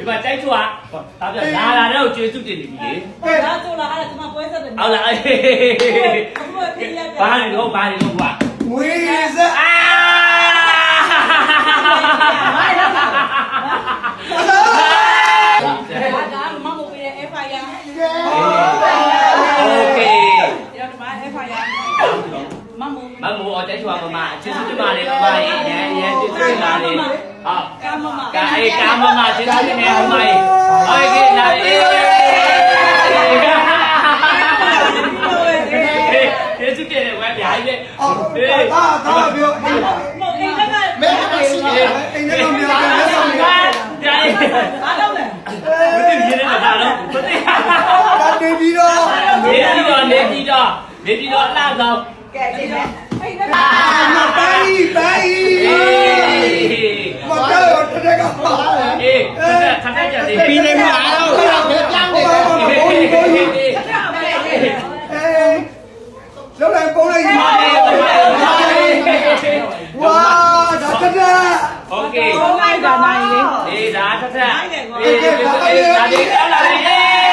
မှာတိုက်ချွာဒါပြလာတော့ကျေးဇူးတင်နေပြီလေ ဒါဆိုလားအဲ့ဒါဒီမှာပွဲဆက်တယ် ဟုတ်လားဘာနေတော့ကွာ ငွေစအာ ဒါမမပေးတဲ့ FIR โอเค ဒီတော့ဒီမှာ FIR မမ မမိုးအတိုက်ချွာမမကျေးဇူးတင်ပါတယ်မမရေရန်ကျေးဇူးတင်ပါတယ်ဟုတ် ကာမမ ကာမမကျေးဇူးတင်နေမမရေโอเคလာကျေးဇူးတင်တယ်ဝဲပြားကြီးလေ ဒါပြော မအိမ်က မဲမရှိတယ်အိမ်ထဲမှာမြေတယ်လက်ဆောင်တွေ ကြာရေး ဘာလုပ်လဲ မသိရတဲ့ဘာလို့မသိ ဒါနေပြီးတော့ နေပြီးတော့အလားဆောင် ကဲကြည့်မယ်အိမ်က ပိုင်းမတော်တဲ့ကပါ အေးခဏကြာနေပြီးနေမှာတော့ ကြောင်းနေတယ်အေးလောက်လိုက်ပုံလိုက်ဝါဒါတည်း โอเค ဘုံလိုက်တာနိုင်လေ အေးဒါထထအေးဒါဒီလာလေ